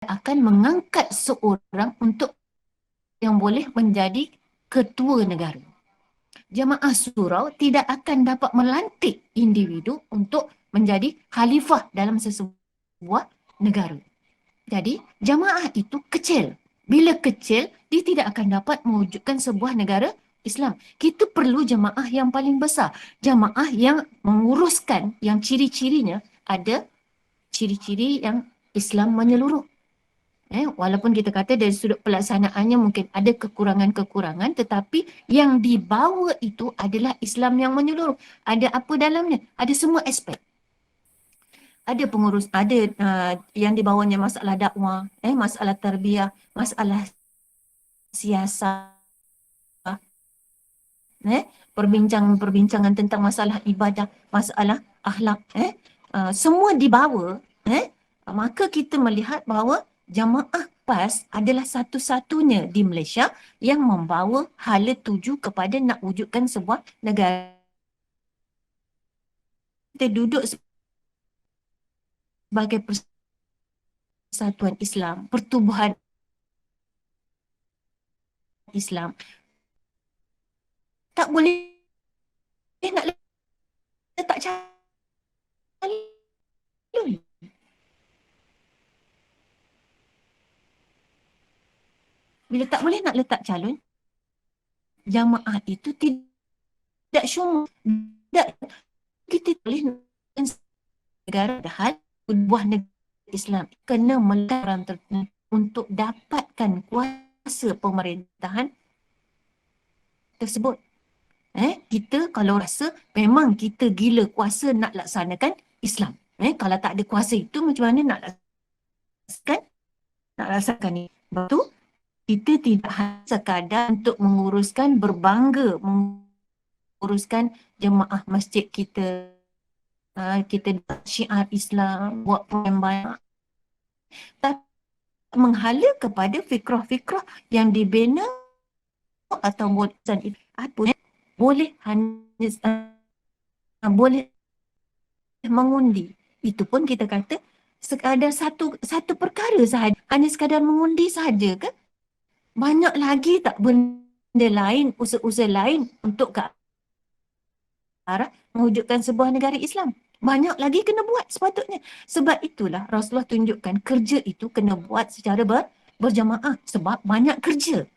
akan mengangkat seorang untuk yang boleh menjadi ketua negara. Jamaah surau tidak akan dapat melantik individu untuk menjadi khalifah dalam sesebuah negara. Jadi, jamaah itu kecil. Bila kecil, dia tidak akan dapat mewujudkan sebuah negara Islam. Kita perlu jamaah yang paling besar. Jamaah yang menguruskan, yang ciri-cirinya ada ciri-ciri yang Islam menyeluruh. Walaupun kita kata dari sudut pelaksanaannya mungkin ada kekurangan-kekurangan, tetapi yang dibawa itu adalah Islam yang menyeluruh. Ada apa dalamnya? Ada semua aspek. Ada pengurus, ada yang dibawanya masalah dakwah, masalah tarbiyah, masalah siasat, perbincangan-perbincangan tentang masalah ibadah, masalah akhlak, semua dibawa, maka kita melihat bahawa jamaah PAS adalah satu-satunya di Malaysia yang membawa hala tuju kepada nak wujudkan sebuah negara. Kita duduk sebagai persatuan Islam, pertubuhan Islam, tak boleh nak letak calon. Bila tak boleh nak letak calon, jamaah itu tidak syumul. Tidak, kita boleh negara padahal buah negara Islam kena melakukan tertentu untuk dapatkan kuasa pemerintahan tersebut. Kita kalau rasa memang kita gila kuasa nak laksanakan Islam. Kalau tak ada kuasa itu macam mana nak laksanakan ni. Sebab tu kita tidak hanya sekadar untuk menguruskan, berbangga menguruskan jemaah masjid kita. Kita buat syiar Islam, buat program banyak. Tapi menghala kepada fikrah-fikrah yang dibina atau buatan itu. Apa boleh hanya boleh mengundi. Itu pun kita kata sekadar satu perkara sahaja. Hanya sekadar mengundi sahaja ke? Banyak lagi tak benda lain, usaha-usaha lain untuk ke arah mewujudkan sebuah negara Islam. Banyak lagi kena buat sepatutnya. Sebab itulah Rasulullah tunjukkan kerja itu kena buat secara berjamaah. Sebab banyak kerja.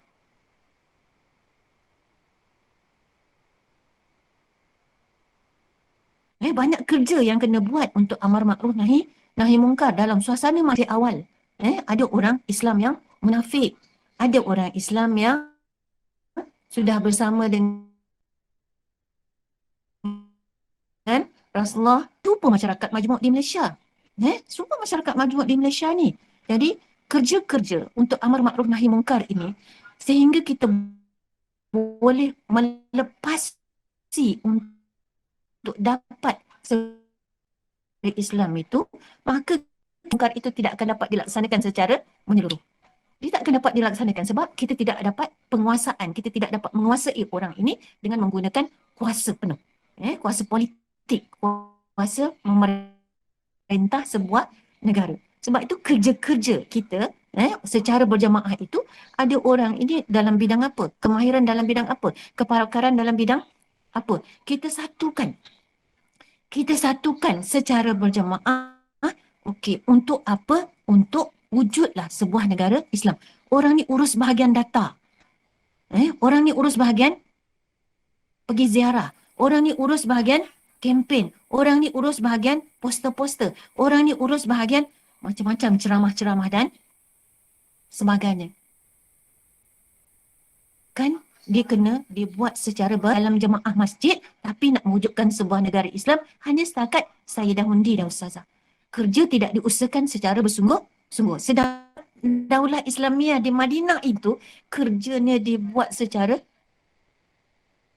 Banyak kerja yang kena buat untuk amar makruf nahi mungkar dalam suasana masih awal. Ada orang Islam yang munafik. Ada orang Islam yang sudah bersama dengan Rasulullah. Rupa masyarakat majmuk di Malaysia. Rupa masyarakat majmuk di Malaysia ni. Jadi kerja-kerja untuk amar makruf nahi mungkar ini sehingga kita boleh melepasi untuk dapat Islam itu, maka mungkar itu tidak akan dapat dilaksanakan secara menyeluruh. Dia tak akan dapat dilaksanakan sebab kita tidak dapat penguasaan, kita tidak dapat menguasai orang ini dengan menggunakan kuasa penuh. Kuasa politik, kuasa memerintah sebuah negara. Sebab itu kerja-kerja kita secara berjamaah itu ada orang ini dalam bidang apa, kemahiran dalam bidang apa, kepakaran dalam bidang apa. Kita satukan secara berjamaah. Okey, untuk apa? Untuk wujudlah sebuah negara Islam. Orang ni urus bahagian data. Orang ni urus bahagian pergi ziarah. Orang ni urus bahagian kempen. Orang ni urus bahagian poster-poster. Orang ni urus bahagian macam-macam ceramah-ceramah dan sebagainya. Kan dia kena dibuat secara dalam jemaah masjid, tapi nak mewujudkan sebuah negara Islam hanya setakat saya dah undi dah ustazah. Kerja tidak diusahakan secara bersungguh-sungguh. Sedangkan Daulah Islamiah di Madinah itu kerjanya dibuat secara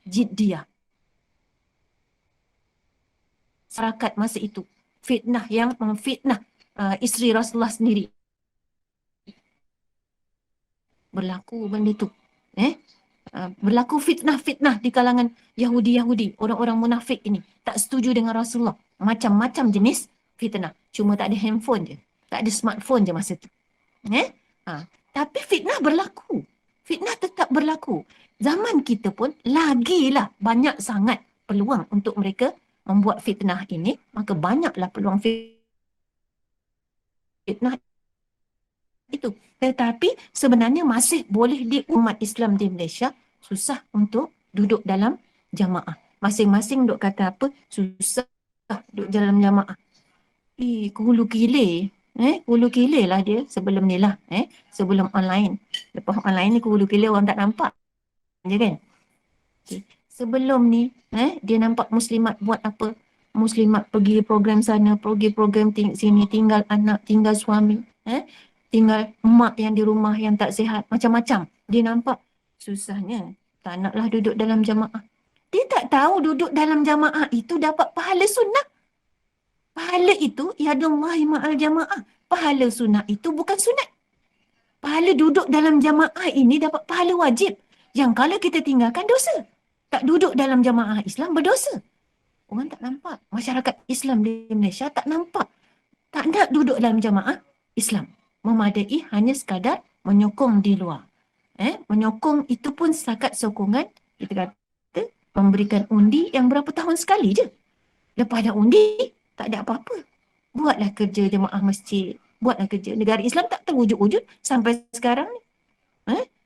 jiddiah. Masyarakat masa itu fitnah yang memfitnah isteri Rasulullah sendiri. Berlaku benda tu. Berlaku fitnah-fitnah di kalangan Yahudi-Yahudi, orang-orang munafik ini tak setuju dengan Rasulullah. Macam-macam jenis fitnah. Cuma tak ada handphone je. Tak ada smartphone je masa tu. Tapi fitnah berlaku. Fitnah tetap berlaku. Zaman kita pun lagilah banyak sangat peluang untuk mereka membuat fitnah ini. Maka banyaklah peluang fitnah itu. Tetapi sebenarnya masih boleh di umat Islam di Malaysia susah untuk duduk dalam jamaah. Masing-masing duk kata apa? Susah duduk dalam jamaah. Hulu kilir. Hulu kilir lah dia sebelum ni lah. Sebelum online. Lepas online ni hulu kilir orang tak nampak. Je kan? Okay. Sebelum ni, dia nampak muslimat buat apa? Muslimat pergi program sana, pergi program sini, tinggal anak, tinggal suami. Tinggal mak yang di rumah yang tak sihat. Macam-macam. Dia nampak susahnya. Tak naklah duduk dalam jamaah. Dia tak tahu duduk dalam jamaah itu dapat pahala sunnah. Pahala itu, yadullahi ma'al jamaah. Pahala sunnah itu bukan sunat. Pahala duduk dalam jamaah ini dapat pahala wajib. Yang kalau kita tinggalkan dosa. Tak duduk dalam jamaah Islam berdosa. Orang tak nampak. Masyarakat Islam di Malaysia tak nampak. Tak nak duduk dalam jamaah Islam. Memadai hanya sekadar menyokong di luar. Menyokong itu pun setakat sokongan, kita kata, memberikan undi yang berapa tahun sekali je. Lepas ada undi, tak ada apa-apa. Buatlah kerja jemaah masjid. Buatlah kerja. Negara Islam tak terwujud-wujud sampai sekarang ni.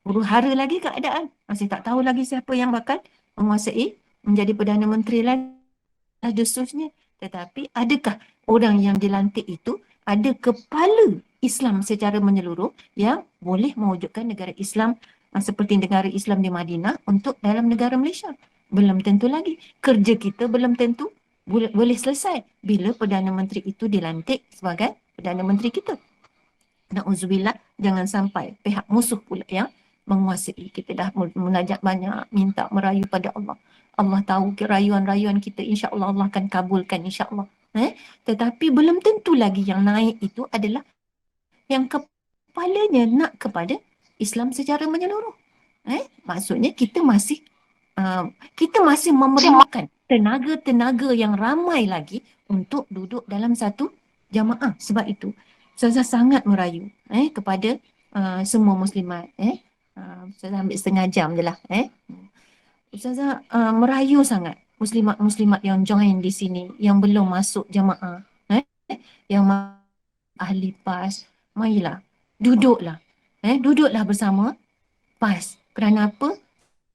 Huru-hara lagi keadaan. Masih tak tahu lagi siapa yang bakal menguasai menjadi Perdana Menteri lagi. Justusnya. Tetapi adakah orang yang dilantik itu ada kepala Islam secara menyeluruh yang boleh mewujudkan negara Islam seperti negara Islam di Madinah untuk dalam negara Malaysia? Belum tentu lagi. Kerja kita belum tentu boleh selesai bila Perdana Menteri itu dilantik sebagai Perdana Menteri kita. Na'udzubillah, jangan sampai pihak musuh pula yang menguasai. Kita dah munajat banyak, minta merayu pada Allah. Allah tahu rayuan-rayuan kita, insya-Allah Allah akan kabulkan, insya-Allah. Tetapi belum tentu lagi yang naik itu adalah yang kepalanya nak kepada Islam secara menyeluruh. Maksudnya kita masih memerlukan tenaga-tenaga yang ramai lagi untuk duduk dalam satu jamaah. Sebab itu Ustazah sangat merayu kepada semua muslimat. Ustazah ambil setengah jam je lah. Ustazah merayu sangat muslimat-muslimat yang join di sini, yang belum masuk jamaah, yang ahli PAS, marilah, duduklah. Duduklah bersama PAS. Kerana apa?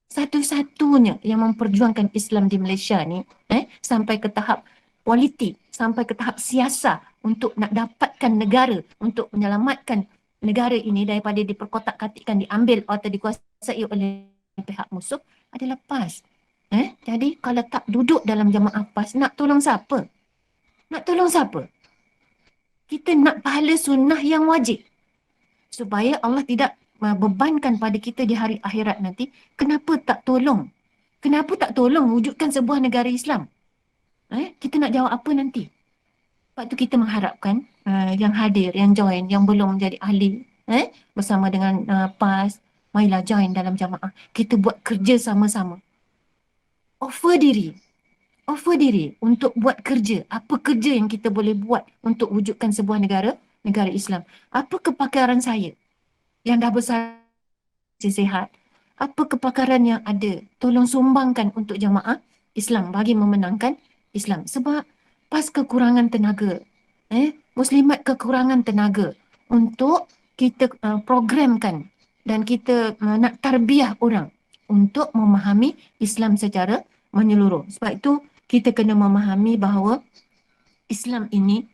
Satu-satunya yang memperjuangkan Islam di Malaysia ni sampai ke tahap politik, sampai ke tahap siasat untuk nak dapatkan negara, untuk menyelamatkan negara ini daripada diperkotak-katikkan, diambil atau dikuasai oleh pihak musuh adalah PAS. Jadi kalau tak duduk dalam jamaah PAS, nak tolong siapa? Nak tolong siapa? Kita nak pahala sunnah yang wajib. Supaya Allah tidak bebankan pada kita di hari akhirat nanti. Kenapa tak tolong? Kenapa tak tolong wujudkan sebuah negara Islam? Kita nak jawab apa nanti? Sebab tu kita mengharapkan yang hadir, yang join, yang belum menjadi ahli bersama dengan PAS, marilah join dalam jamaah. Kita buat kerja sama-sama. Offer diri untuk buat kerja. Apa kerja yang kita boleh buat untuk wujudkan sebuah negara Islam? Apa kepakaran saya yang dah besar sihat? Apa kepakaran yang ada? Tolong sumbangkan untuk jamaah Islam bagi memenangkan Islam. Sebab PAS kekurangan tenaga. Muslimat kekurangan tenaga untuk kita programkan dan kita nak tarbiyah orang untuk memahami Islam secara menyeluruh. Sebab itu kita kena memahami bahawa Islam ini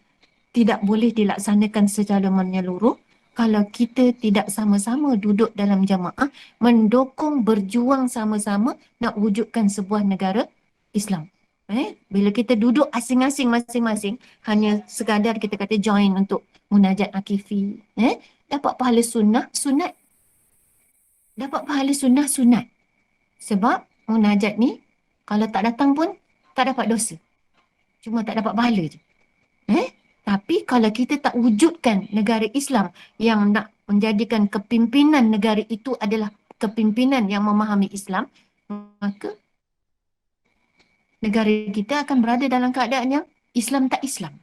tidak boleh dilaksanakan secara menyeluruh kalau kita tidak sama-sama duduk dalam jamaah, mendukung, berjuang sama-sama nak wujudkan sebuah negara Islam. Bila kita duduk asing-asing masing-masing, hanya sekadar kita kata join untuk munajat akifi, dapat pahala sunat. Dapat pahala sunat. Sebab munajat ni, kalau tak datang pun, tak dapat dosa. Cuma tak dapat pahala je. Tapi kalau kita tak wujudkan negara Islam yang nak menjadikan kepimpinan negara itu adalah kepimpinan yang memahami Islam, maka negara kita akan berada dalam keadaan yang Islam tak Islam.